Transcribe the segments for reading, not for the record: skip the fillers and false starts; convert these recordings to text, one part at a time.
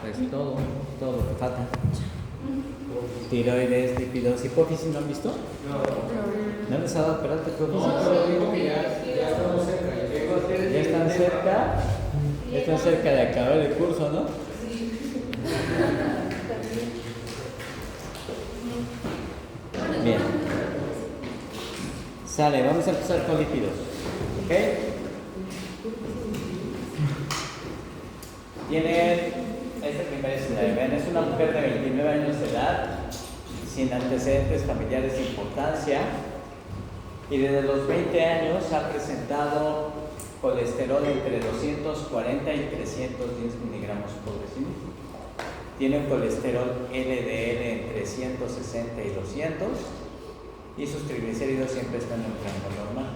Pues todo lo que falta. Tiroides, lípidos, hipófisis, ¿no han visto? ¿No les ha dado peralta hipófisis? Ya están cerca de acabar el curso, ¿no? Bien. Sale, vamos a empezar con lípidos. ¿Ok? Tienen esta primera escenario. Vean, es una mujer de 29 años de edad, sin antecedentes familiares de importancia, y desde los 20 años ha presentado colesterol entre 240 y 310 miligramos por decilitro. Tiene un colesterol LDL entre 160 y 200, y sus triglicéridos siempre están en un rango normal.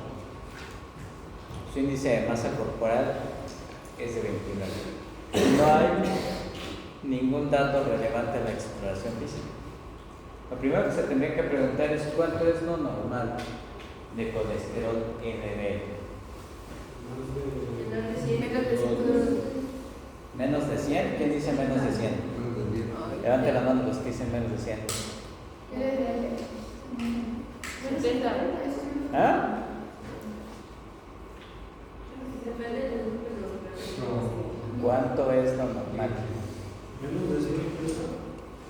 Su índice de masa corporal es de 29. No hay ningún dato relevante en la exploración física. Lo primero que se tendría que preguntar es cuánto es lo normal de colesterol LDL. Menos de 100. ¿Quién dice menos de 100? Levante la mano los que dicen menos de 100. ¿Ah? ¿Cuánto es lo normal?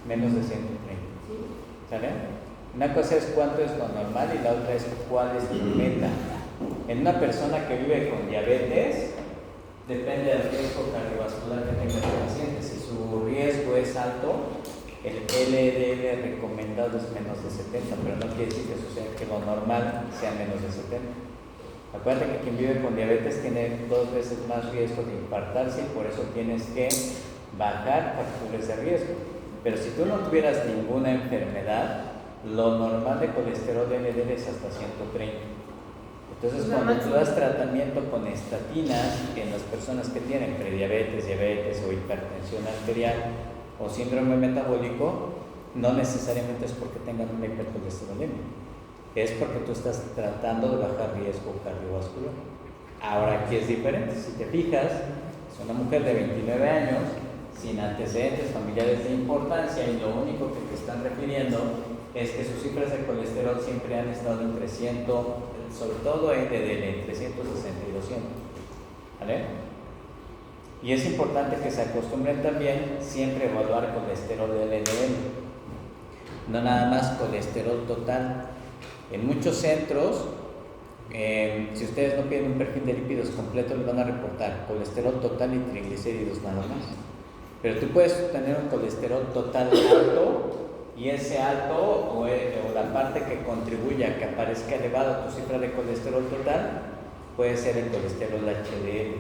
Menos de 130. ¿Sale? Una cosa es cuánto es lo normal y la otra es cuál es tu meta. En una persona que vive con diabetes, depende del riesgo cardiovascular que tenga el paciente. Si su riesgo es alto, el LDL recomendado es menos de 70, pero no quiere decir que lo normal sea menos de 70. Acuérdate que quien vive con diabetes tiene 2 veces más riesgo de infartarse y por eso tienes que bajar factores de riesgo. Pero si tú no tuvieras ninguna enfermedad, lo normal de colesterol LDL es hasta 130. Entonces, cuando tú das tratamiento con estatinas en las personas que tienen prediabetes, diabetes o hipertensión arterial o síndrome metabólico, no necesariamente es porque tengan una hipercolesterolemia. Es porque tú estás tratando de bajar riesgo cardiovascular. Ahora aquí es diferente. Si te fijas, es una mujer de 29 años, sin antecedentes familiares de importancia, y lo único que te están refiriendo es que sus cifras de colesterol siempre han estado entre 100, sobre todo LDL, entre 160 y 200. ¿Vale? Y es importante que se acostumbren también siempre a evaluar colesterol LDL, no nada más colesterol total. En muchos centros, si ustedes no piden un perfil de lípidos completo, les van a reportar colesterol total y triglicéridos nada más. Pero tú puedes tener un colesterol total alto, y ese alto o la parte que contribuye a que aparezca elevada tu cifra de colesterol total puede ser el colesterol HDL.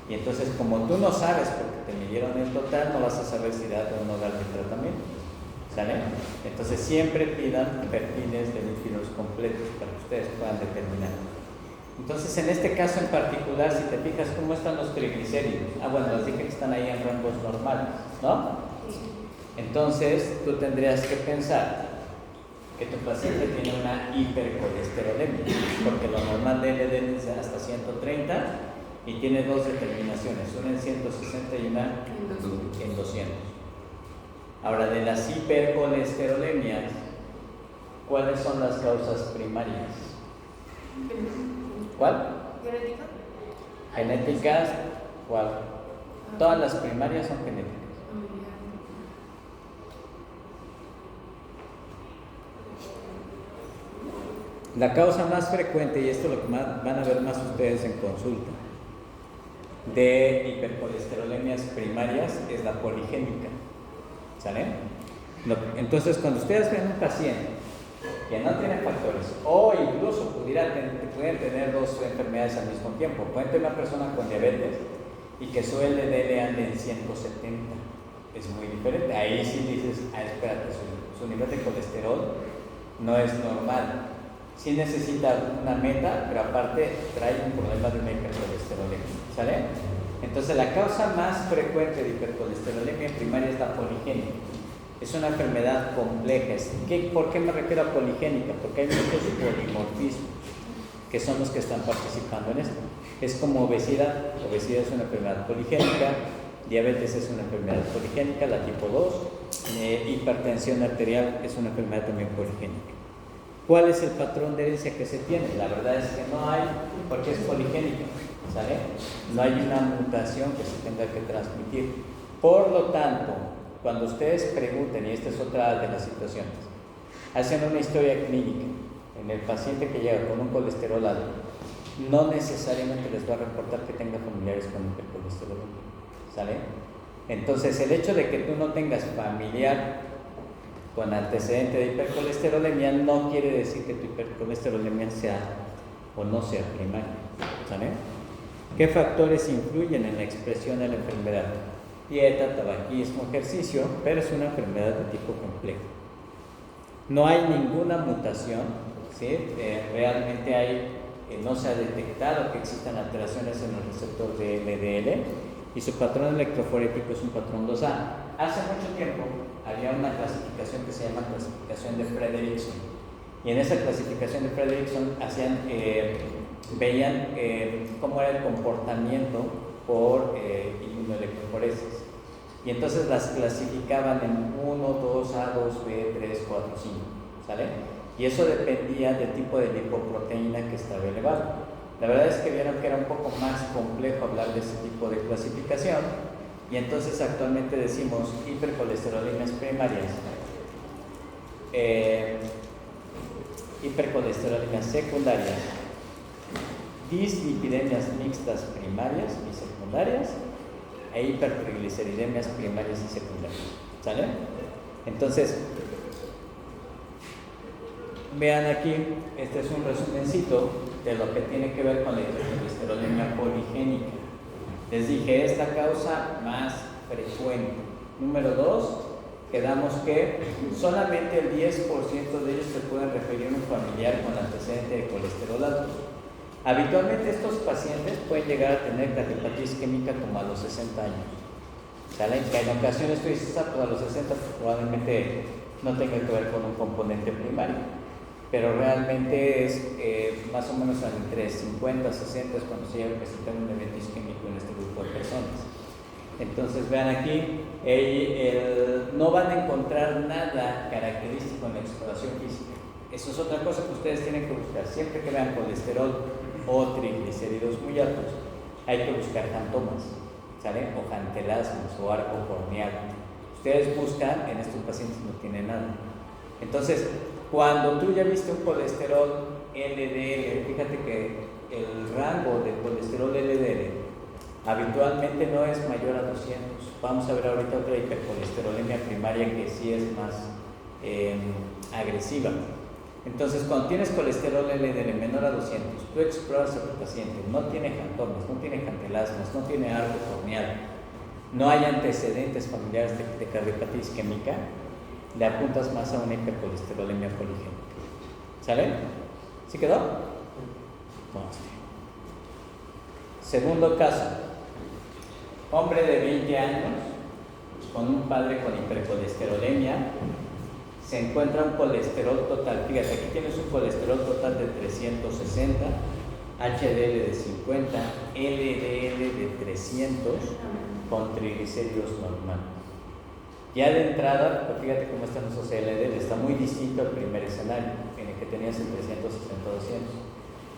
Y entonces, como tú no sabes porque te midieron el total, no vas a saber si dar o no dar el tratamiento. ¿Sale? Entonces siempre pidan perfiles de lípidos completos para que ustedes puedan determinar. Entonces, en este caso en particular, si te fijas cómo están los triglicéridos, bueno, les dije que están ahí en rangos normales, ¿no? Entonces, tú tendrías que pensar que tu paciente tiene una hipercolesterolemia, porque lo normal de LDL es hasta 130 y tiene 2 determinaciones, una en 160 y una en 200. Ahora, de las hipercolesterolemias, ¿cuáles son las causas primarias? ¿Cuál? ¿Genéticas? ¿Cuál? Todas las primarias son genéticas. La causa más frecuente, y esto es lo que van a ver más ustedes en consulta, de hipercolesterolemias primarias es la poligénica. ¿Sale? Entonces, cuando ustedes ven un paciente que no tiene factores, o incluso pueden tener 2 enfermedades al mismo tiempo, pueden tener una persona con diabetes y que su LDL ande en 170, es muy diferente. Ahí sí dices, espérate, su nivel de colesterol no es normal. Sí necesita una meta, pero aparte trae un problema de una hipercolesterolemia. ¿Sale? Entonces, la causa más frecuente de hipercolesterolemia primaria es la poligénica. Es una enfermedad compleja. ¿Por qué me refiero a poligénica? Porque hay muchos polimorfismos que son los que están participando en esto. Es como obesidad. Obesidad es una enfermedad poligénica. Diabetes es una enfermedad poligénica, la tipo 2. Hipertensión arterial es una enfermedad también poligénica. ¿Cuál es el patrón de herencia que se tiene? La verdad es que no hay, porque es poligénica, ¿sale? No hay una mutación que se tenga que transmitir. Por lo tanto, cuando ustedes pregunten, y esta es otra de las situaciones, hacen una historia clínica en el paciente que llega con un colesterol alto, no necesariamente les va a reportar que tenga familiares con hipercolesterolemia, ¿sale? Entonces, el hecho de que tú no tengas familiar con antecedente de hipercolesterolemia no quiere decir que tu hipercolesterolemia sea o no sea primaria, ¿sale? ¿Qué factores influyen en la expresión de la enfermedad? Dieta, tabaquismo, ejercicio, pero es una enfermedad de tipo complejo. No hay ninguna mutación, ¿sí? Realmente no se ha detectado que existan alteraciones en el receptor de LDL y su patrón electroforético es un patrón 2A. Hace mucho tiempo había una clasificación que se llama clasificación de Frederickson, y en esa clasificación de Frederickson veían cómo era el comportamiento por inmunoelectroforesis, y entonces las clasificaban en 1, 2, A2, B, 3, 4, 5, ¿sale? Y eso dependía del tipo de lipoproteína que estaba elevado. La verdad es que vieron que era un poco más complejo hablar de ese tipo de clasificación, y entonces actualmente decimos hipercolesterolemias primarias, hipercolesterolemias secundarias, dislipidemias mixtas primarias y secundarias, e hipertrigliceridemias primarias y secundarias, ¿sale? Entonces, vean aquí, este es un resumencito de lo que tiene que ver con la hipercolesterolemia poligénica. Les dije, esta causa más frecuente. Número 2, quedamos que solamente el 10% de ellos se pueden referir a un familiar con antecedente de colesterol alto. Habitualmente estos pacientes pueden llegar a tener cardiopatia isquémica como a los 60 años. ¿Sale? Que en ocasiones tú dices, pues a los 60 probablemente no tenga que ver con un componente primario, pero realmente es más o menos entre 50 y 60 es cuando se llega a presentar un evento isquémico en este grupo de personas. Entonces vean aquí, no van a encontrar nada característico en la exploración física. Eso es otra cosa que ustedes tienen que buscar. Siempre que vean colesterol o triglicéridos muy altos, hay que buscar jantomas, ¿sale? O jantelasmos o arco corneal. Ustedes buscan, en estos pacientes no tienen nada. Entonces, cuando tú ya viste un colesterol LDL, fíjate que el rango del colesterol LDL habitualmente no es mayor a 200. Vamos a ver ahorita otra hipercolesterolemia primaria que sí es más agresiva. Entonces, cuando tienes colesterol LDL menor a 200, tú exploras a tu paciente, no tiene jantomas, no tiene jantelasmas, no tiene arco corneal, no hay antecedentes familiares de cardiopatía isquémica, le apuntas más a una hipercolesterolemia poligénica. ¿Sale? ¿Sí quedó? Vamos. Segundo caso, hombre de 20 años con un padre con hipercolesterolemia. Se encuentra un colesterol total, fíjate, aquí tienes un colesterol total de 360, HDL de 50, LDL de 300 con triglicéridos normales. Ya de entrada, pues fíjate cómo están esos LDL, está muy distinto al primer escenario, en el que tenías el 360-200.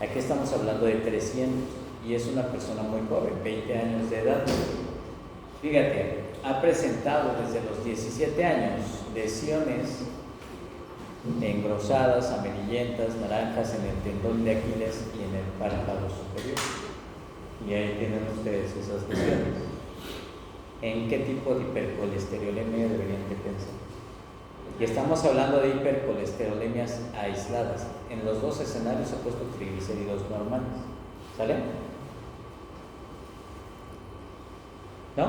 Aquí estamos hablando de 300 y es una persona muy joven, 20 años de edad. Fíjate, ha presentado desde los 17 años lesiones engrosadas, amarillentas, naranjas en el tendón de Aquiles y en el párpado superior. Y ahí tienen ustedes esas lesiones. ¿En qué tipo de hipercolesterolemia deberían de pensar? Y estamos hablando de hipercolesterolemias aisladas. En los dos escenarios ha puesto triglicéridos normales. ¿Sale? ¿No?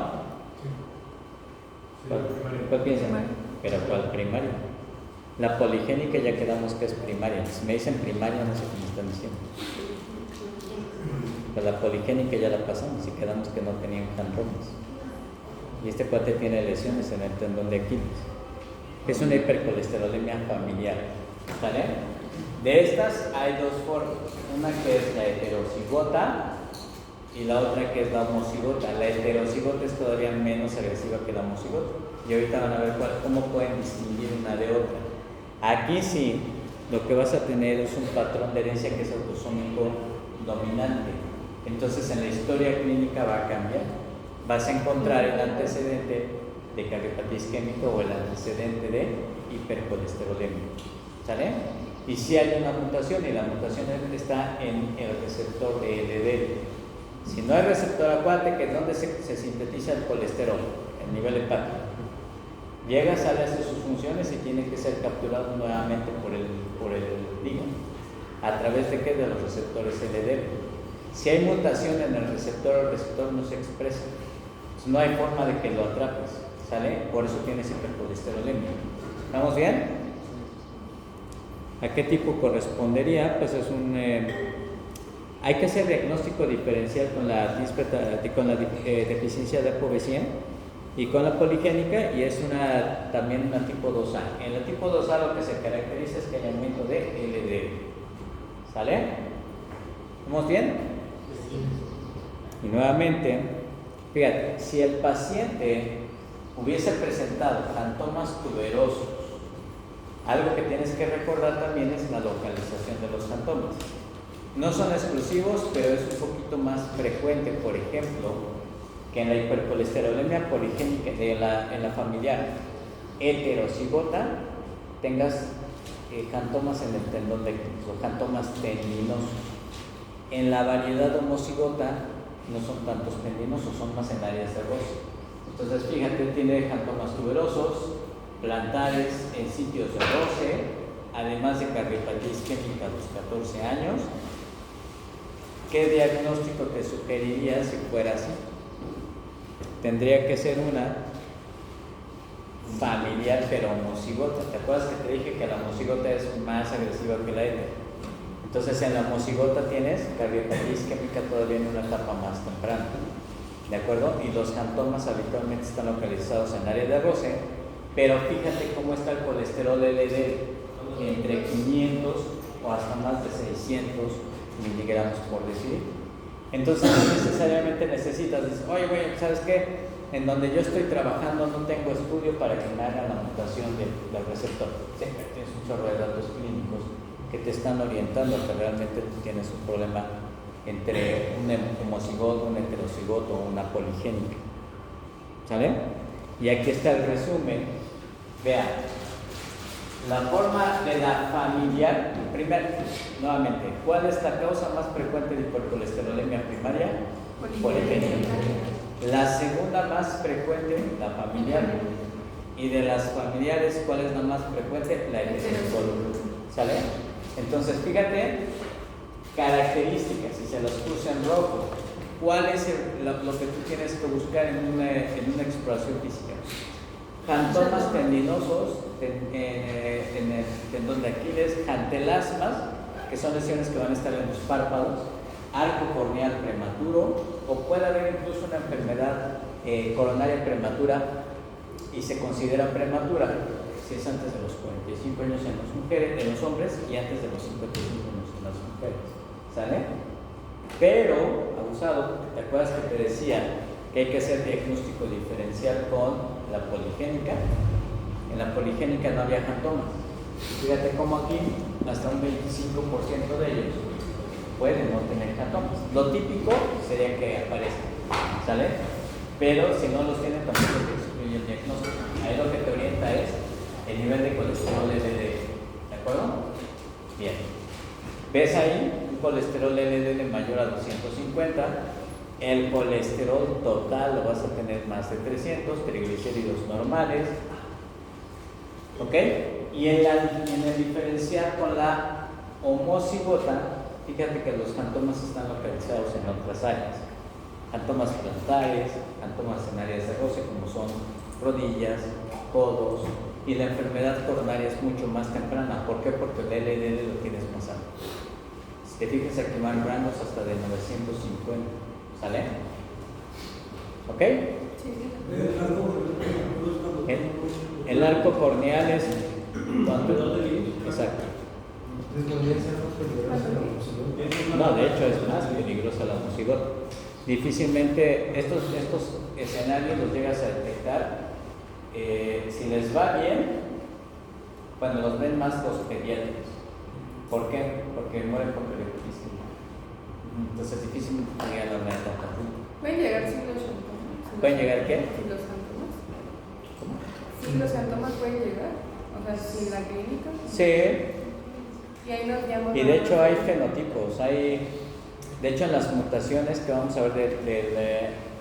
¿Cuál piensan? ¿Pero cuál primario? La poligénica ya quedamos que es primaria. Si me dicen primaria, no sé qué me están diciendo. Pero la poligénica ya la pasamos y quedamos que no tenían jantomas. Y este cuate tiene lesiones en el tendón de Aquiles. Es una hipercolesterolemia familiar. ¿Sale? De estas hay dos formas. Una que es la heterocigota y la otra que es la homocigota. La heterocigota es todavía menos agresiva que la homocigota. Y ahorita van a ver cómo pueden distinguir una de otra. Aquí sí, lo que vas a tener es un patrón de herencia que es autosómico dominante. Entonces en la historia clínica va a cambiar. Vas a encontrar el antecedente de cardiopatía isquémica o el antecedente de hipercolesterolemia. ¿Sale? Y si hay una mutación, y la mutación está en el receptor de LDL. Si no hay receptor, acuérdate que es donde se sintetiza el colesterol, el nivel hepático. Llega, sale, hace sus funciones y tiene que ser capturado nuevamente por el hígado. ¿A través de qué? De los receptores LDL. Si hay mutación en el receptor no se expresa. Entonces, no hay forma de que lo atrapes, ¿sale? Por eso tienes hipercolesterolemia. ¿Estamos bien? ¿A qué tipo correspondería? Pues es hay que hacer diagnóstico diferencial con la deficiencia de ApoB100 y con la poligénica, y es también una tipo 2A. En la tipo 2A lo que se caracteriza es que hay aumento de LDL. ¿Sale? ¿Estamos bien? Y nuevamente, fíjate, si el paciente hubiese presentado xantomas tuberosos, algo que tienes que recordar también es la localización de los xantomas. No son exclusivos, pero es un poquito más frecuente, por ejemplo, que en la hipercolesterolemia poligénica, en la familiar heterocigota, tengas xantomas en el tendón de Aquiles o xantomas tendinosos. En la variedad homocigota no son tantos tendinosos, son más en áreas de roce. Entonces, fíjate, tiene xantomas tuberosos, plantares en sitios de roce, además de cardiopatía isquémica a los 14 años. ¿Qué diagnóstico te sugeriría si fuera así? Tendría que ser una familiar pero homocigota. ¿Te acuerdas que te dije que la homocigota es más agresiva que la hetero? Entonces en la homocigota tienes cardiopatía isquémica todavía en una etapa más temprana, ¿de acuerdo? Y los xantomas habitualmente están localizados en área de roce, pero fíjate cómo está el colesterol LDL, entre 500 o hasta más de 600 miligramos por decilitro. Entonces no necesariamente necesitas decir, oye, güey, ¿sabes qué? En donde yo estoy trabajando no tengo estudio para que me hagan la mutación del receptor. Sí, tienes un chorro de datos clínicos que te están orientando a que realmente tú tienes un problema entre un homocigoto, un heterocigoto o una poligénica. ¿Sale? Y aquí está el resumen. Vean, la forma de la familiar, primero, nuevamente, ¿cuál es la causa más frecuente de hipercolesterolemia primaria? Poligénica. La segunda más frecuente, la familiar. Y de las familiares, ¿cuál es la más frecuente? La heterocigoto. ¿Sale? Entonces, fíjate, características, si se las puse en rojo, ¿cuál es lo que tú tienes que buscar en una exploración física? Xantomas tendinosos en el tendón de Aquiles, jantelasmas, que son lesiones que van a estar en los párpados, arco corneal prematuro, o puede haber incluso una enfermedad coronaria prematura y se considera prematura si es antes de los 45 años en los hombres y antes de los 55 años en las mujeres. ¿Sale? Pero, abusado, ¿te acuerdas que te decía que hay que hacer diagnóstico diferencial con la poligénica? En la poligénica no había xantomas. Fíjate cómo aquí hasta un 25% de ellos pueden no tener xantomas. Lo típico sería que aparezcan, ¿sale? Pero si no los tienen, tampoco te excluye el diagnóstico. Ahí lo que te orienta es el nivel de colesterol LDL, ¿de acuerdo? Bien. ¿Ves ahí? Un colesterol LDL mayor a 250, el colesterol total lo vas a tener más de 300, triglicéridos normales, ¿ok? Y en el diferencial con la homocigota, fíjate que los xantomas están localizados en otras áreas, xantomas plantares, xantomas en áreas de roce como son rodillas, codos, y la enfermedad coronaria es mucho más temprana. ¿Por qué? Porque el LDL lo tienes más alto. Si te fijas, aquí van rangos hasta de 950. ¿Sale? ¿Ok? El arco corneal es cuando... Exacto. No, de hecho es más peligrosa la homocigota. difícilmente estos escenarios los llegas a detectar. Si les va bien, cuando los ven más los pediatras. ¿Por qué? Porque mueren por periodismo. Entonces es difícil llegar a la etapa. ¿Pueden llegar sin los síntomas? ¿Pueden llegar qué? Sin los síntomas. ¿Cómo? ¿Sin los síntomas pueden llegar? O sea, sin la clínica. Sí. Y ahí nos llaman. Y de hecho hay fenotipos, de hecho en las mutaciones que vamos a ver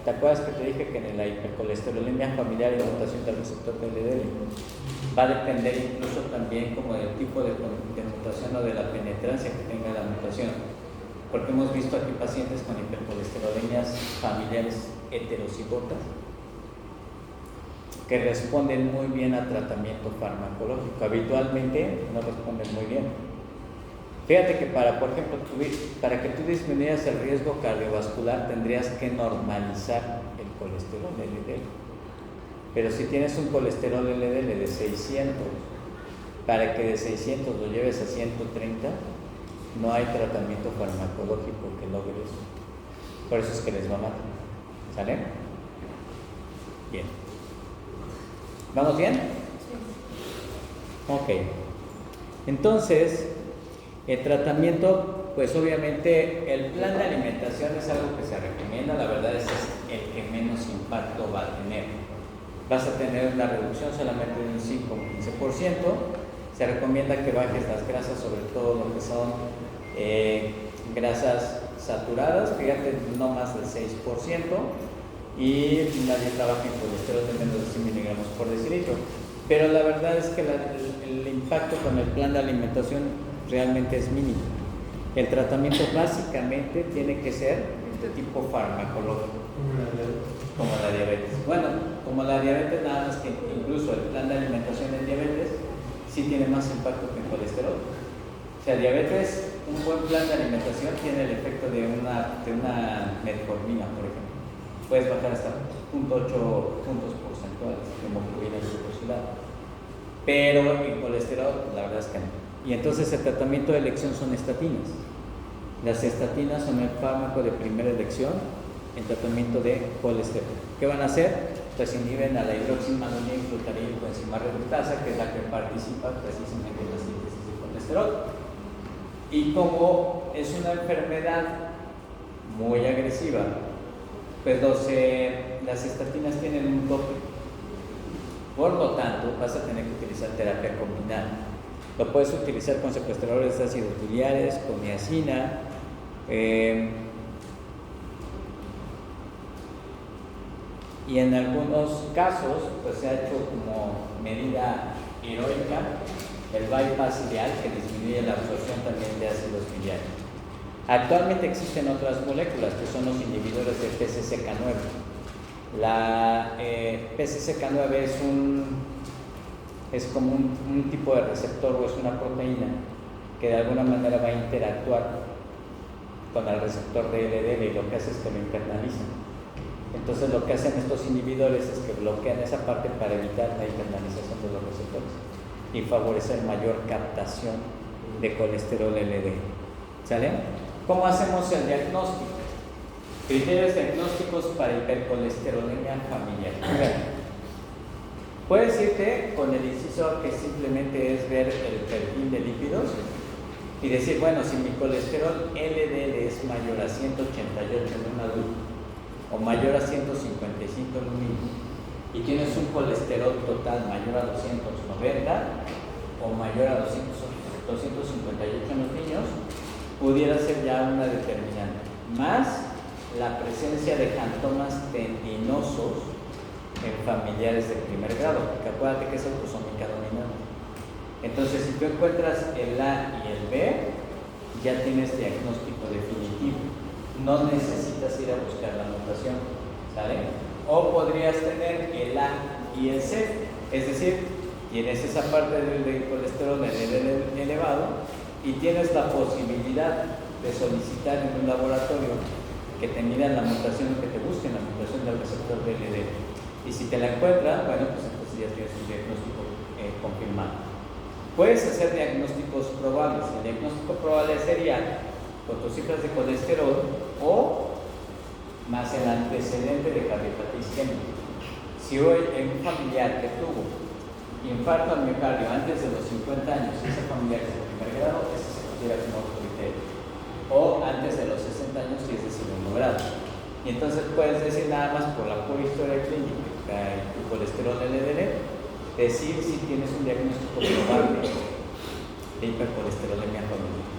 ¿te acuerdas que te dije que en la hipercolesterolemia familiar y mutación del receptor LDL va a depender incluso también como del tipo de mutación o de la penetrancia que tenga la mutación? Porque hemos visto aquí pacientes con hipercolesterolemias familiares heterocigotas que responden muy bien a tratamiento farmacológico. Habitualmente no responden muy bien. Fíjate que por ejemplo, para que tú disminuyeras el riesgo cardiovascular tendrías que normalizar el colesterol LDL. Pero si tienes un colesterol LDL de 600, para que de 600 lo lleves a 130, no hay tratamiento farmacológico que logre eso. Por eso es que les va mal. ¿Sale? Bien. ¿Vamos bien? Sí. Ok. Entonces, el tratamiento, pues obviamente el plan de alimentación es algo que se recomienda, la verdad es el que menos impacto va a tener. Vas a tener una reducción solamente de un 5 o 15%, se recomienda que bajes las grasas, sobre todo lo que son grasas saturadas, fíjate, no más del 6%, y nadie trabaja en colesterol de menos de 100 miligramos por decilitro. Pero la verdad es que el impacto con el plan de alimentación realmente es mínimo. El tratamiento básicamente tiene que ser de tipo farmacológico, como la diabetes. Bueno, como la diabetes, nada más que incluso el plan de alimentación en diabetes sí tiene más impacto que en colesterol. O sea, diabetes, un buen plan de alimentación tiene el efecto de una metformina, por ejemplo. Puedes bajar hasta 0.8 puntos porcentuales de hemoglobina glucosilada. Pero en colesterol, la verdad es que no. Y entonces el tratamiento de elección son estatinas. Las estatinas son el fármaco de primera elección en tratamiento de colesterol. ¿Qué van a hacer? Pues inhiben a la hidroximanonil glutarín coenzima reductasa, que es la que participa precisamente en la síntesis de colesterol. Y como es una enfermedad muy agresiva, pues las estatinas tienen un tope. Por lo tanto, vas a tener que utilizar terapia combinada. Lo puedes utilizar con secuestradores de ácidos biliares, con niacina, y en algunos casos pues se ha hecho como medida heroica el bypass ideal, que disminuye la absorción también de ácidos biliares. Actualmente existen otras moléculas que son los inhibidores de PCSK9. La PCSK9 es como un tipo de receptor o es una proteína que de alguna manera va a interactuar con el receptor de LDL y lo que hace es que lo internaliza. Entonces lo que hacen estos inhibidores es que bloquean esa parte para evitar la internalización de los receptores y favorecer mayor captación de colesterol LDL. ¿Sale? ¿Cómo hacemos el diagnóstico? Criterios diagnósticos para hipercolesterolemia familiar. Puedes irte con el inciso que simplemente es ver el perfil de lípidos y decir, bueno, si mi colesterol LDL es mayor a 188 en un adulto o mayor a 155 en un niño y tienes un colesterol total mayor a 290 o mayor a 258 en los niños, pudiera ser ya una determinante. Más la presencia de jantomas tendinosos en familiares de primer grado, porque acuérdate que es autosómica dominante. Entonces, si tú encuentras el A y el B, ya tienes diagnóstico definitivo. No necesitas ir a buscar la mutación, ¿sale? O podrías tener el A y el C, es decir, tienes esa parte del colesterol elevado y tienes la posibilidad de solicitar en un laboratorio que te midan la mutación, que te busquen la mutación del receptor de LDL. Y si te la encuentran, bueno, pues entonces ya tienes un diagnóstico confirmado. Puedes hacer diagnósticos probables. El diagnóstico probable sería con tus cifras de colesterol o más el antecedente de cardiopatía isquémica. Si hoy hay un familiar que tuvo infarto al miocardio antes de los 50 años, ese familiar es de primer grado, ese se considera como autoritario. O antes de los 60 años, si es de segundo grado. Y entonces puedes decir nada más por la pura historia clínica, tu colesterol LDL, decir si tienes un diagnóstico probable de hipercolesterolemia familiar.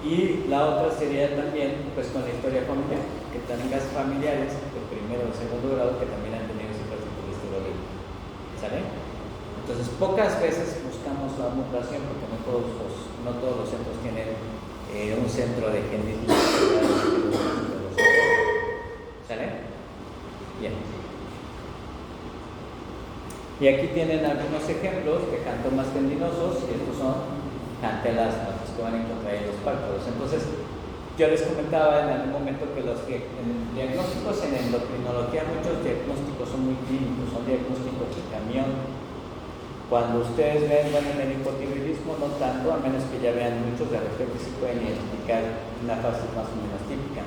Y la otra sería también, pues con la historia familiar, que tengas familiares de primero o segundo grado que también han tenido ese hipercolesterolemia. ¿Sale? Entonces, pocas veces buscamos la mutación porque no todos los centros tienen un centro de genética. ¿Sale? Bien. Y aquí tienen algunos ejemplos de jantomas tendinosos, y estos son jantelasmas que van a encontrar en los párpados. Entonces, yo les comentaba en algún momento que en diagnósticos en endocrinología, muchos diagnósticos son muy clínicos, son diagnósticos de camión. Cuando ustedes ven, en el hipotiroidismo no tanto, a menos que ya vean muchos, de repente sí pueden identificar una fase más o menos típica.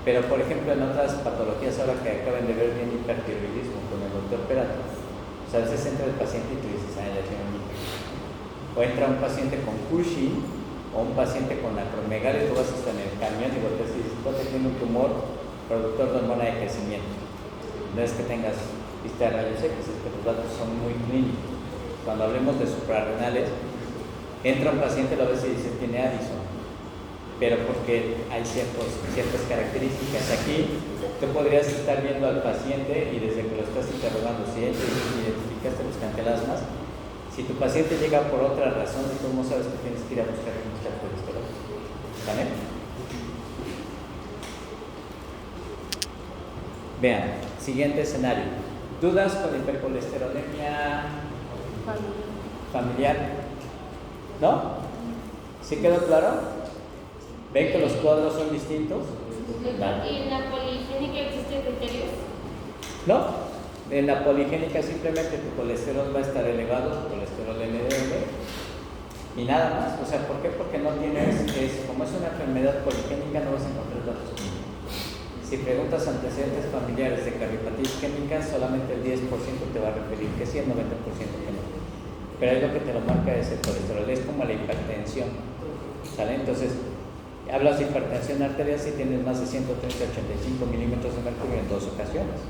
Pero, por ejemplo, en otras patologías, ahora que acaban de ver bien hipertiroidismo con el doctor Perato, o sea, a veces entra el paciente y tú dices, ya tiene un hipertiroidismo. O entra un paciente con Cushing, o un paciente con acromegalia, y tú vas hasta en el camión y te dices, tú tiene un tumor productor de hormona de crecimiento. No es que tengas vista de rayos X, es que los datos son muy clínicos. Cuando hablemos de suprarrenales, entra un paciente, lo ves y dice, tiene Addison, pero porque hay ciertas características. Aquí tú podrías estar viendo al paciente y desde que lo estás interrogando, si identificaste los cantelasmas, si tu paciente llega por otra razón, tú no sabes que tienes que ir a buscar colesterol. ¿Vale? Vean, siguiente escenario. ¿Dudas con hipercolesterolemia familiar? ¿No? ¿Sí quedó claro? ¿Ven que los cuadros son distintos? ¿Y en la poligénica existen criterios? No. En la poligénica simplemente tu colesterol va a estar elevado, tu colesterol LDL, y nada más. O sea, ¿por qué? Porque no tienes, como es una enfermedad poligénica, no vas a encontrar datos clínicos. Si preguntas antecedentes familiares de cardiopatía isquémica, solamente el 10% te va a referir que sí, el 90% que no. Pero ahí lo que te lo marca es el colesterol, es como la hipertensión. ¿Sale? Entonces, hablas de hipertensión arterial si tienes más de 130-85 milímetros de mercurio en 2 ocasiones.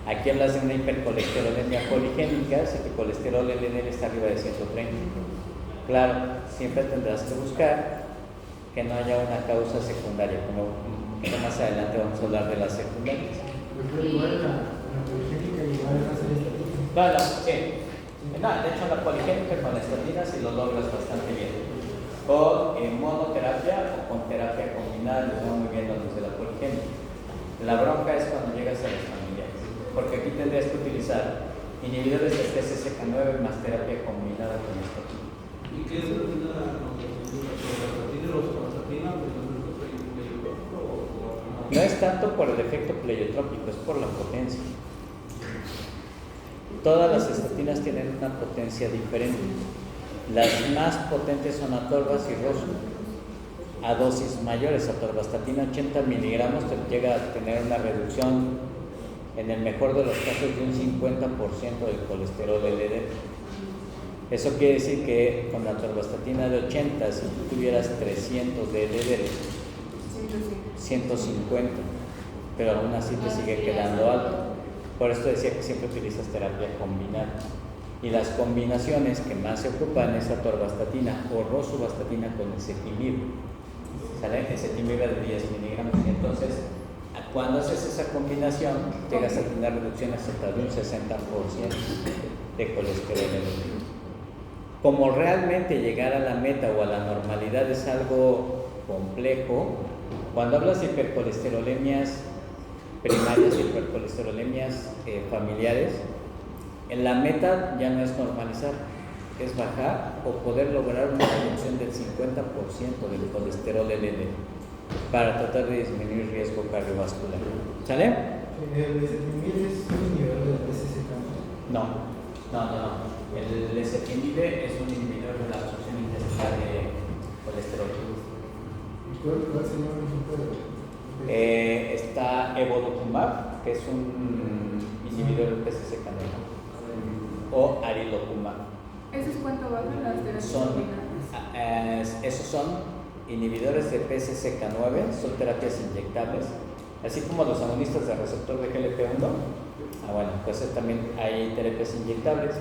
Aquí hablas de una hipercolesterolemia poligénica si tu colesterol LDL está arriba de 130. Claro, siempre tendrás que buscar que no haya una causa secundaria, como más adelante vamos a hablar de las secundarias. No, sí. No, de hecho la poligénica con estatinas si lo logras bastante bien. Con monoterapia o con terapia combinada, les vamos muy bien los de la poligénica. La bronca es cuando llegas a los familiares, porque aquí tendrías que utilizar inhibidores de TCCK9 más terapia combinada con estatina. ¿Y qué es la estatina o estatina? No es tanto por el efecto pleiotrópico, es por la potencia. Todas las estatinas tienen una potencia diferente. Las más potentes son atorvas y rosu. A dosis mayores, atorvastatina 80 miligramos te llega a tener una reducción, en el mejor de los casos, de un 50% del colesterol LDL. Eso quiere decir que con la atorvastatina de 80, si tú tuvieras 300 de LDL, 150, pero aún así te sigue quedando alto. Por esto decía que siempre utilizas terapia combinada. Y las combinaciones que más se ocupan es atorvastatina o rosuvastatina con ezetimibe. ¿Sale? Ezetimibe de 10 miligramos. Y entonces, cuando haces esa combinación, llegas a tener reducciones hasta de un 60% de colesterol LDL. Como realmente llegar a la meta o a la normalidad es algo complejo, cuando hablas de hipercolesterolemias primarias y hipercolesterolemias familiares, en la meta ya no es normalizar, es bajar o poder lograr una reducción del 50% del colesterol LDL para tratar de disminuir riesgo cardiovascular. ¿Sale? ¿El ezetimibe es un inhibidor del TCCK? No. El ezetimibe es un inhibidor de la absorción intestinal de colesterol. ¿Cuál sería un ejemplo de Está evolocumab, que es un inhibidor del PCSK9, o arilocumab. ¿Eso es cuánto bajan las terapias Son, combinadas? esos son inhibidores de PCSK9, son terapias inyectables, así como los agonistas de receptor de GLP-1. Bueno, pues también hay terapias inyectables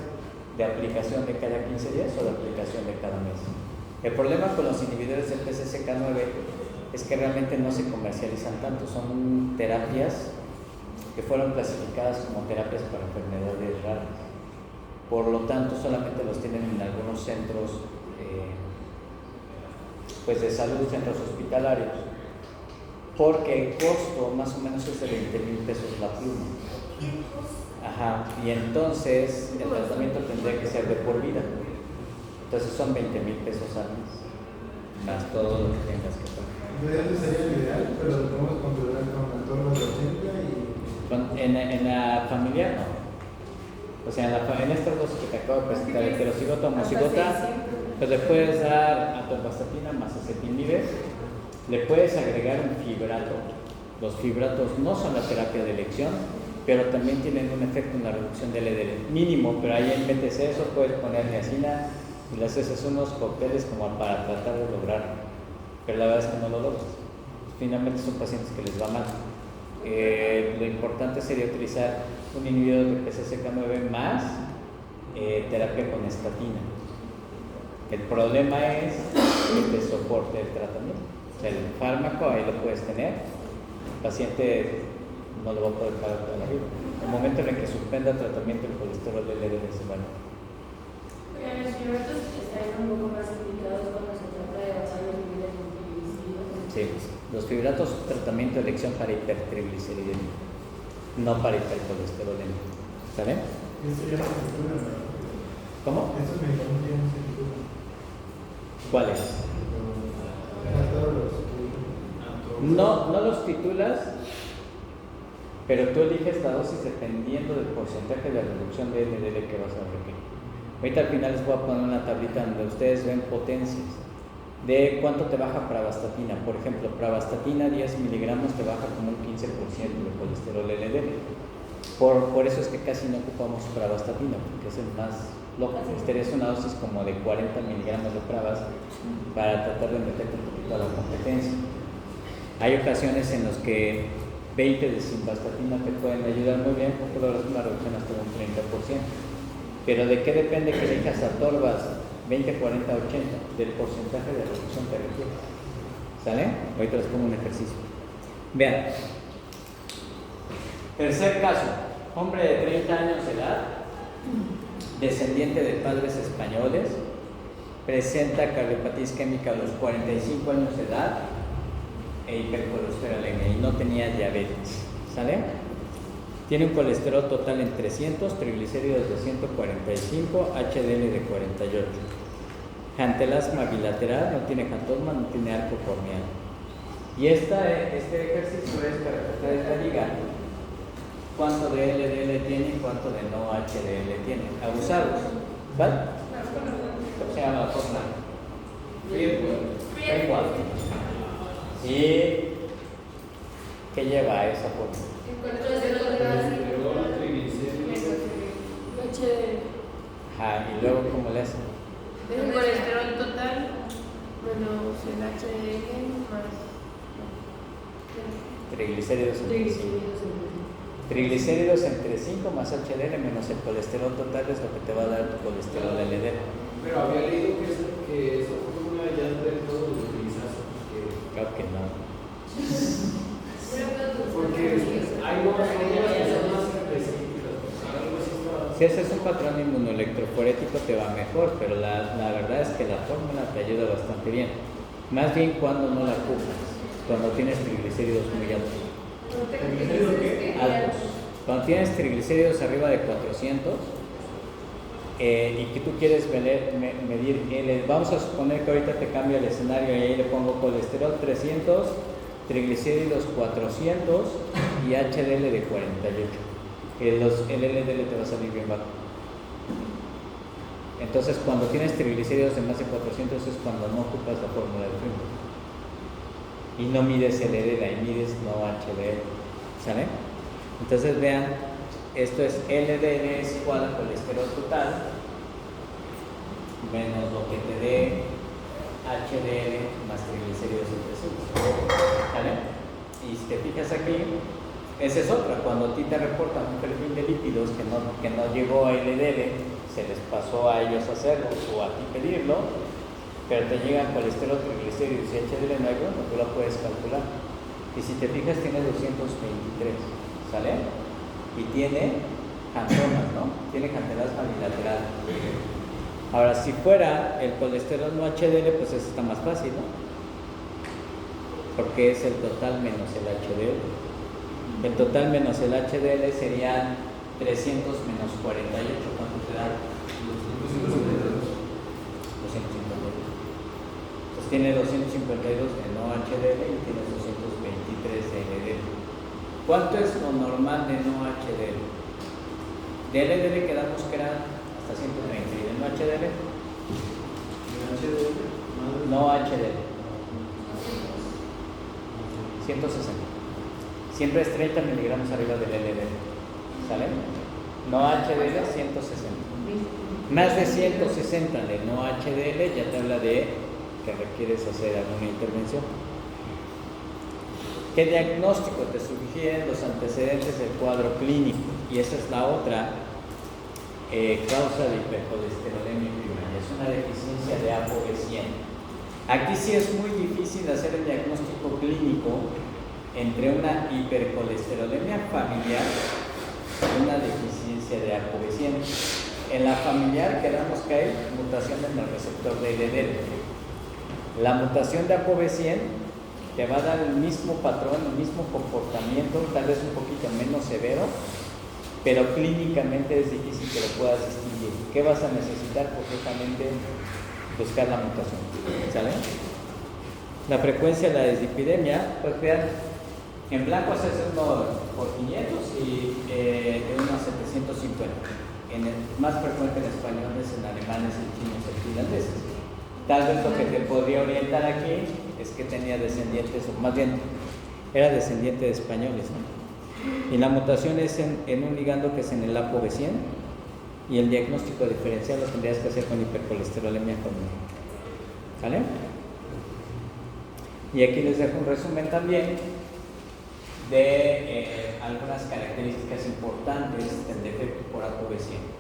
de aplicación de cada 15 días o de aplicación de cada mes. El problema con los inhibidores del PCSK9 es que realmente no se comercializan tanto, son terapias que fueron clasificadas como terapias para enfermedades raras. Por lo tanto, solamente los tienen en algunos centros pues de salud, centros hospitalarios, porque el costo más o menos es de 20,000 pesos la pluma. Ajá, y entonces el tratamiento tendría que ser de por vida. Entonces son 20,000 pesos al mes, más todo lo que tengas que pagar. Eso sería el ideal, pero lo podemos controlar con la torre de 80 y... En la familiar no. O sea, en estas dos que te acabo de presentar, heterocigota o homocigota, pues le puedes dar atorvastatina más acetilmibe, le puedes agregar un fibrato. Los fibratos no son la terapia de elección, pero también tienen un efecto en la reducción del LDL mínimo, pero ahí en vez de eso puedes poner niacina y le haces unos cócteles como para tratar de lograrlo, pero la verdad es que no lo logras. Finalmente son pacientes que les va mal. Lo importante sería utilizar un inhibidor de PCSK9 más terapia con estatina. El problema es que te soporte el tratamiento. O sea, el fármaco ahí lo puedes tener, el paciente no lo va a poder pagar toda la vida. En el momento en el que suspenda el tratamiento, el colesterol LDL se va. Los fibratos están un poco más implicados cuando se trata de bajar los niveles de triglicéridos. Sí, los fibratos son tratamiento de elección para hipertrigliceridemia, no para hipercolesterolemia. ¿Saben? Eso ya no se titula, ¿verdad? ¿Cómo? Estos medicamentos ya no se titulan. ¿Cuáles? Todos los... No los titulas, pero tú eliges la dosis dependiendo del porcentaje de reducción de LDL que vas a requerir. Ahorita al final les voy a poner una tablita donde ustedes ven potencias de cuánto te baja pravastatina. Por ejemplo, pravastatina 10 miligramos te baja como un 15% de colesterol LDL. Por eso es que casi no ocupamos pravastatina, porque es el más loco. Es una dosis como de 40 miligramos de pravas para tratar de meter un poquito a la competencia. Hay ocasiones en las que 20 de simvastatina te pueden ayudar muy bien porque logras una reducción hasta un 30%. Pero ¿de qué depende que elijas atorvas 20, 40, 80? Del porcentaje de reducción que requieres. ¿Sale? Ahorita les pongo un ejercicio. Vean. Tercer caso. Hombre de 30 años de edad, descendiente de padres españoles, presenta cardiopatía isquémica a los 45 años de edad e hipercolesterolemia y no tenía diabetes. ¿Sale? Tiene un colesterol total en 300, triglicéridos de 145, HDL de 48. Jantelasma bilateral, no tiene jantosma, no tiene arco corneal. Y este ejercicio es para que ustedes me digan cuánto de LDL tiene y cuánto de no HDL tiene. Abusados. ¿Vale? ¿Cómo se llama la fórmula? Freewatt. ¿Y qué lleva a esa fórmula? Ajá, y luego ¿cómo le hacen? El colesterol total menos el HDL más Triglicéridos entre 5. Triglicéridos entre 5 más HDL menos el colesterol total es lo que te va a dar tu colesterol LDL. Pero había leído que esa fórmula ya no del todo lo utilizas. Claro que no. Porque hay nuevas fórmulas que son más específicas. Algo así está. Si haces un patrón inmunoelectroforético te va mejor, pero la verdad es que la fórmula te ayuda bastante bien. Más bien cuando no la ocupas, cuando tienes triglicéridos muy altos. Altos. Cuando tienes triglicéridos arriba de 400 y que tú quieres medir, vamos a suponer que ahorita te cambio el escenario y ahí le pongo colesterol 300, triglicéridos 400 y HDL de 48. El LDL te va a salir bien bajo. Entonces cuando tienes triglicéridos de más de 400 es cuando no ocupas la fórmula del Freeman. y no mides LDL, ahí mides no HDL, ¿sale? Entonces vean, esto es LDL es igual a colesterol total menos lo que te dé HDL más triglicéridos entre sí, ¿sale? Y si te fijas aquí, esa es otra, cuando a ti te reportan un perfil de lípidos que no llegó a LDL, se les pasó a ellos hacerlo o a ti pedirlo, pero te llegan colesterol, triglicéridos y HDL nuevo, no tú lo puedes calcular. Y si te fijas, tiene 223, ¿sale? Y tiene cantonas, ¿no? Tiene cantelasma bilateral. Ahora, si fuera el colesterol no HDL, pues eso está más fácil, ¿no? Porque es el total menos el HDL. El total menos el HDL serían 300 menos 48, ¿cuánto te da? 252. Entonces tiene 252 de no HDL y tiene 223 de LDL. ¿Cuánto es lo normal de no HDL? De LDL quedamos que era hasta 130 y de no HDL. No HDL. 160. Siempre es 30 miligramos arriba del LDL. ¿Sale? No HDL 160. Más de 160 de no HDL ya te habla de que requieres hacer alguna intervención. ¿Qué diagnóstico te sugieren los antecedentes del cuadro clínico? Y esa es la otra causa de hipercolesterolemia primaria. Es una deficiencia de ApoB100. Aquí sí es muy difícil hacer el diagnóstico clínico entre una hipercolesterolemia familiar y una deficiencia de ApoB100. En la familiar quedamos que hay mutación en el receptor de LDL. La mutación de ApoB100 te va a dar el mismo patrón, el mismo comportamiento, tal vez un poquito menos severo, pero clínicamente es difícil que lo puedas distinguir. ¿Qué vas a necesitar? Pues justamente buscar la mutación, ¿sale? La frecuencia de la dislipidemia, pues vean, en blanco es 1 por 500 y de 1 a 750. El más frecuente en español es en alemanes, en chinos, en finlandeses. Tal vez lo que te podría orientar aquí es que tenía descendientes, o más bien era descendiente de españoles, ¿no? Y la mutación es en un ligando que es en el ApoB100 y el diagnóstico diferencial lo tendrías que hacer con hipercolesterolemia familiar, ¿vale? Y aquí les dejo un resumen también de algunas características importantes del defecto por ApoB100.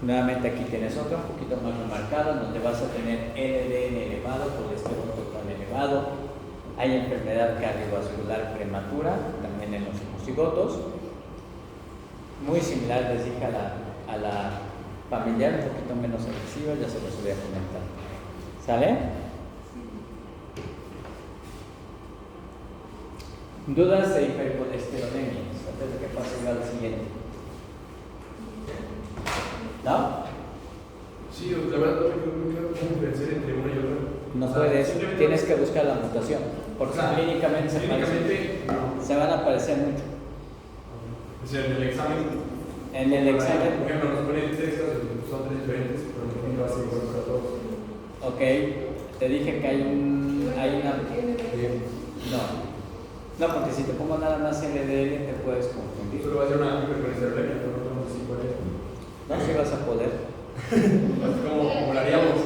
Nuevamente aquí tienes otro, un poquito más remarcado, donde vas a tener LDL elevado, colesterol total elevado. Hay enfermedad cardiovascular prematura, también en los homocigotos. Muy similar, les dije, a la familiar, un poquito menos agresiva, ya se los voy a comentar. ¿Sale? Dudas de hipercolesterolemia, antes de que pase al siguiente. ¿No? Sí, la verdad no me quedo como diferenciar entre una y otra. No puedes, tienes que buscar la mutación, porque clínicamente se van a parecer mucho. O sea, en el examen. En el examen. Por ejemplo, nos ponen textos, son 3 diferentes, pero no va a ser igual para todos. Ok, te dije que hay una. No, porque si te pongo nada más LDL te puedes confundir. Solo va a ser una hipercolesterolemia, pero no podemos decir cuál es. No, si vas a poder. ¿Cómo lo haríamos?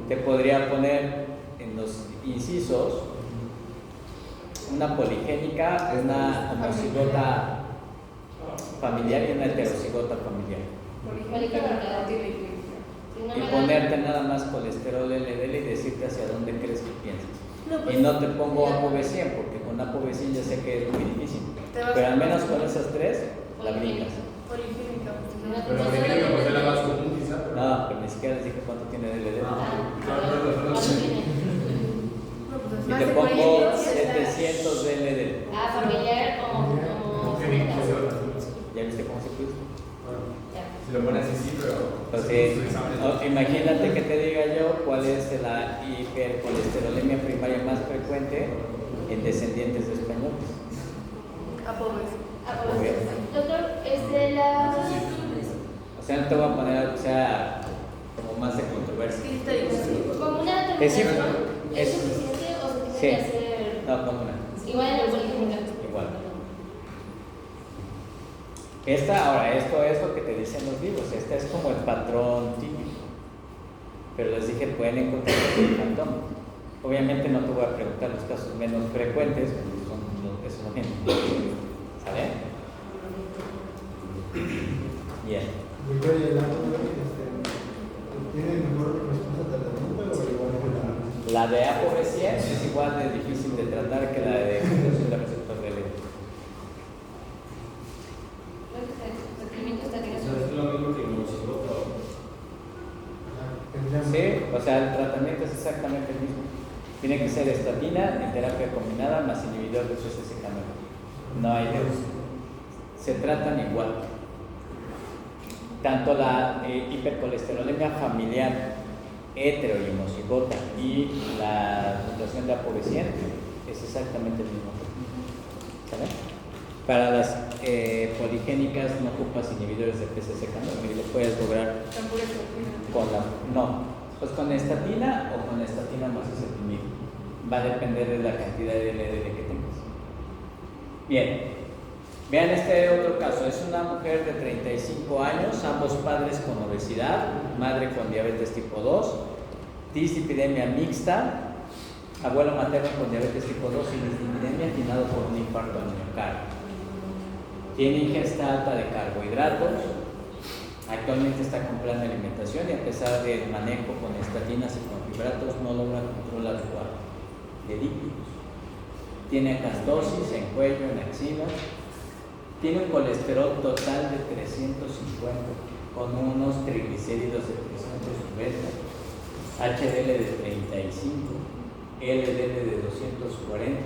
Te podría poner en los incisos una poligénica, una homocigota familiar y una heterocigota familiar. Y ponerte nada más colesterol LDL y decirte hacia dónde crees que piensas. Y no te pongo ApoB100 porque con ApoB100 ya sé que es muy difícil. Pero al menos con esas tres la brincas. Pero la poligénica pues es la más común quizá. No, pero ni siquiera les dije cuánto tiene de LDL. Y te pongo 700 de LDL. Familiar como ¿Ya viste cómo se puso? Si lo pones así, sí, pero. Entonces, imagínate que te diga yo cuál es la hipercolesterolemia primaria más frecuente en descendientes de españoles. Doctor, la... O sea, no te voy a poner algo que sea como más de controversia. ¿Como una Es determinación es- es suficiente o se sí. tiene que hacer No, como una. igual en la policlínica? Igual. Ahora, esto es lo que te dicen los libros. Este es como el patrón típico. Pero les dije, pueden encontrar el fantoma. Obviamente no te voy a preguntar los casos menos frecuentes, porque son esos mismos. ¿Sale? Bien. Victoria, ¿el tiene mejor respuesta al tratamiento o igual que La de apoplejía es igual de difícil de tratar que la de la receptor de ley. Es lo mismo que hemocigota. Sí, o sea, el tratamiento es exactamente el mismo. Tiene que ser estatina en terapia combinada más inhibidor de CCK9. No hay de eso. Se tratan igual. Tanto la hipercolesterolemia familiar hetero y homocigota y la mutación de apoplejía es exactamente el mismo. ¿Sabe? Para las poligénicas no ocupas inhibidores de PCSK9 y lo puedes lograr con pues con estatina o con estatina más ezetimibe. Va a depender de la cantidad de LDL que tengas. Bien, vean este otro caso. Es una mujer de 35 años, ambos padres con obesidad, madre con diabetes tipo 2, dislipidemia mixta, abuelo materno con diabetes tipo 2 y dislipidemia afinado por un infarto al miocardio. Tiene ingesta alta de carbohidratos. Actualmente está con plan de alimentación y a pesar del manejo con estatinas y con fibratos no logra control adecuado de lípidos. Tiene acastosis en cuello, en axilas. Tiene un colesterol total de 350 con unos triglicéridos de 390, HDL de 35, LDL de 240.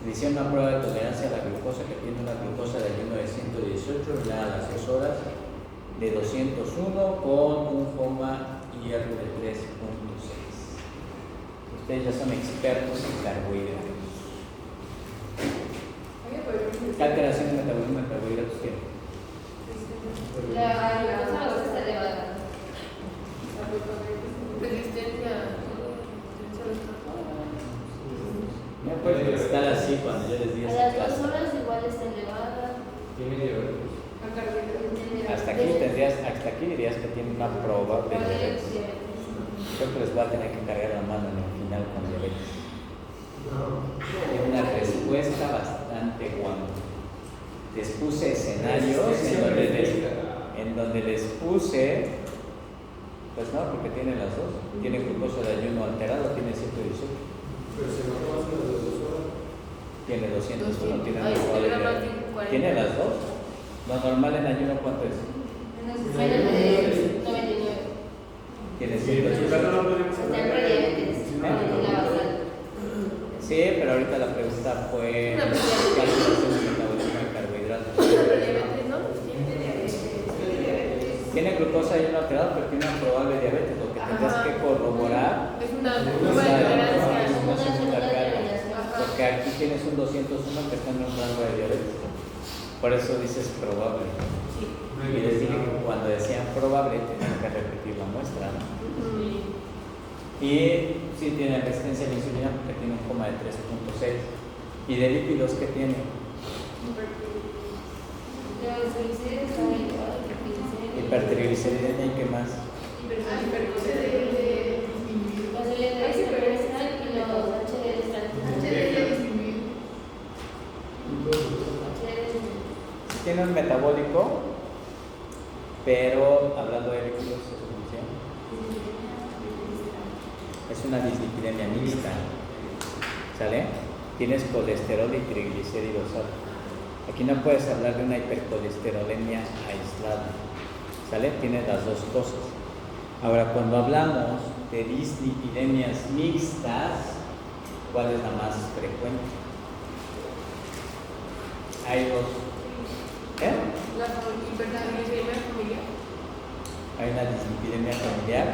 Le hicieron una prueba de tolerancia a la glucosa que tiene una glucosa de ayuno de 118 ya a las 2 horas de 201 con un coma hierro de 3.6. Ustedes ya son expertos en carbohidratos. ¿Qué alteración de metabolismo de carbohidratos tiene? La glucosa está elevada. No puede estar así cuando yo les diga A esa las 2 clase. horas igual está elevada. Tiene diabetes. Hasta aquí dirías que tiene una probable diabetes. Creo que les voy a tener que cargar la mano en el final con diabetes. Tiene una respuesta bastante guapa. Les puse escenarios en donde les puse, pues no, porque tiene las dos. Tiene glucosa de ayuno alterado, tiene 118. Pero se nota más que las de 2 horas. Tiene 201, tiene Ay, una probabilidad. celebra más de 40. ¿Tiene las dos? Lo normal en ayuno, ¿cuánto es? Menos de 99. Tiene Sí, pero 118. no podemos Está hablar en de- prediabetes. La basal. Sí, pero ahorita la pregunta fue Una prediabetes. calculación de metabolismo de carbohidratos. Tiene glucosa y ayuno alterado, pero tiene una probable diabetes. Lo que tendrás que corroborar Es una es nueva la tolerancia. una segunda carga. Ajá. Porque aquí tienes un 201 que está en un rango de diabetes. Por eso dices probable. Y les dije que cuando decían probable tenían que repetir la muestra, ¿no? Y sí tiene resistencia a la insulina porque tiene un coma de 3.6. ¿Y de lípidos qué tiene? Los triglicéridos están elevados. Hipertrigliceridemia y qué más. Los LDL están y los HDL están. Sí tiene un metabólico, pero hablando de lípidos, es una dislipidemia mixta. ¿Sale? Tienes colesterol y triglicéridos altos. Aquí no puedes hablar de una hipercolesterolemia aislada. ¿Sale? Tiene las dos cosas. Ahora, cuando hablamos de dislipidemias mixtas, ¿cuál es la más frecuente? Hay dos. ¿Eh? La hipertrigliceridemia familiar. Hay una dislipidemia familiar.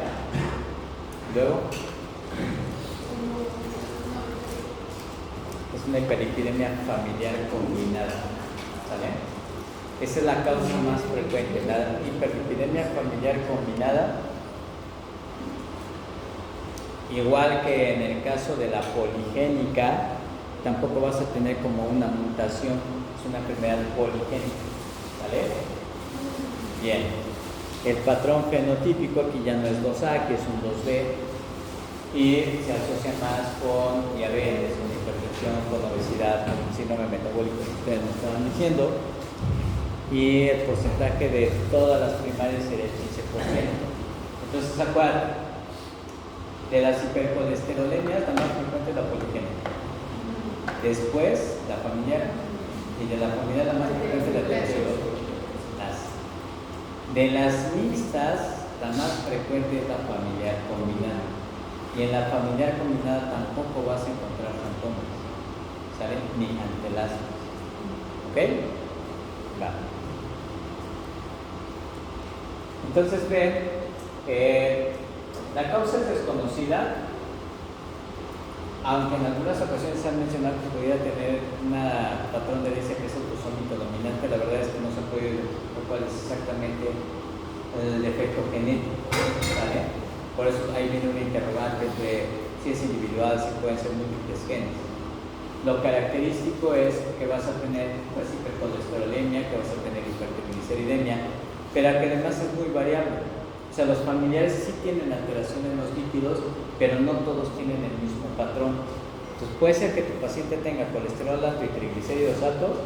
Luego, es una hiperlipidemia familiar combinada. ¿Sale? Esa es la causa más frecuente, la hiperlipidemia familiar combinada. Igual que en el caso de la poligénica, tampoco vas a tener como una mutación, es una enfermedad poligénica. ¿Vale? Bien. El patrón fenotípico aquí ya no es 2A, que es un 2B, y se asocia más con diabetes, con hipertensión, con obesidad, con síndrome metabólico que ustedes nos estaban diciendo, y el porcentaje de todas las primarias sería el 15%. Entonces, ¿se acuerdan? De las hipercolesterolemias, la más frecuente es la poligénica. Después, la familiar, y de la familiar la más frecuente es la heterozigótica. De las mixtas, la más frecuente es la familiar combinada. Y en la familiar combinada tampoco vas a encontrar fantomas, ¿sale? Ni antelasmas. ¿Ok? Va. Entonces ven, la causa es desconocida, aunque en algunas ocasiones se han mencionado que pudiera tener un patrón de herencia que es autosómico dominante. La verdad es que no se puede ver cuál es exactamente el defecto genético, ¿vale? Por eso ahí viene una interrogante de si es individual, si pueden ser múltiples genes. Lo característico es que vas a tener pues, hipercolesterolemia, que vas a tener hipertrigliceridemia, pero que además es muy variable. O sea, los familiares sí tienen alteración en los lípidos, pero no todos tienen el mismo patrón. Entonces puede ser que tu paciente tenga colesterol alto y triglicéridos altos,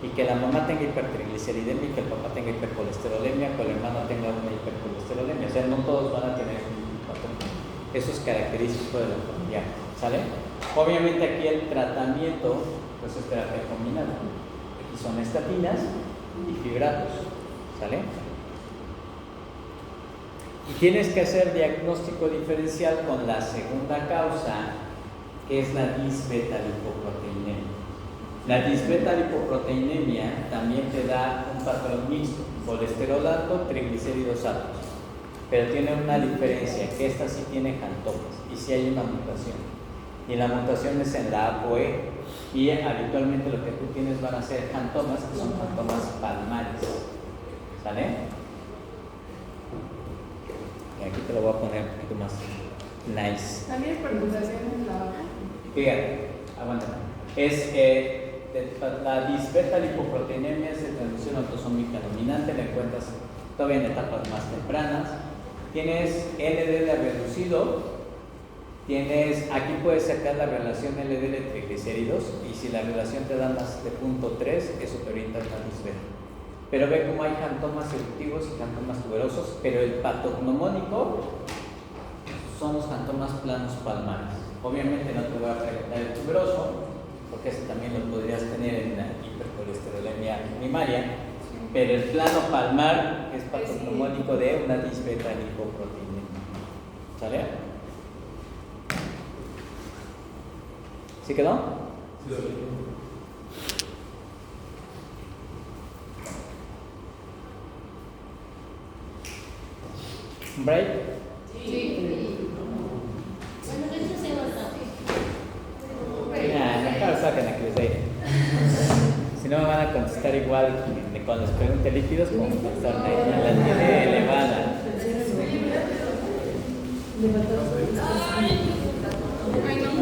y que la mamá tenga hipertrigliceridemia y que el papá tenga hipercolesterolemia, que el hermano tenga una hipercolesterolemia. O sea, no todos van a tener el mismo patrón. Eso es característico de la familia, ¿sale? Obviamente aquí el tratamiento pues es terapia combinada. Aquí son estatinas y fibratos, ¿sale? Y tienes que hacer diagnóstico diferencial con la segunda causa, que es la disbeta-lipoproteinemia. La disbeta-lipoproteinemia también te da un patrón mixto, colesterol alto, triglicéridos altos, pero tiene una diferencia, que esta sí tiene jantomas y sí hay una mutación, y la mutación es en la ApoE, y habitualmente lo que tú tienes van a ser jantomas, que son jantomas palmares, ¿sale? Y aquí te lo voy a poner un poquito más nice. También por mutación en la. Fíjate, aguántame. Es la disbeta-lipoproteinemia es de transmisión autosómica dominante, la encuentras todavía en etapas más tempranas. Tienes LDL reducido, aquí puedes sacar la relación LDL triglicéridos, y si la relación te da más de 0.3, eso te orienta a la disbeta. Pero ve cómo hay jantomas eruptivos y jantomas tuberosos, pero el patognomónico son los jantomas planos palmares. Obviamente no te voy a preguntar el tuberoso, porque ese también lo podrías tener en la hipercolesterolemia primaria, pero el plano palmar es patognomónico de una disbeta-lipoproteinemia. ¿Sale? ¿Sí quedó? Sí. ¿Un break? Sí. Bueno, de hecho se nota. Mejor saquen a que les dé. Si no me van a contestar igual cuando les pregunte lípidos, como contestar la tiene elevada. Le faltó. Ay, no.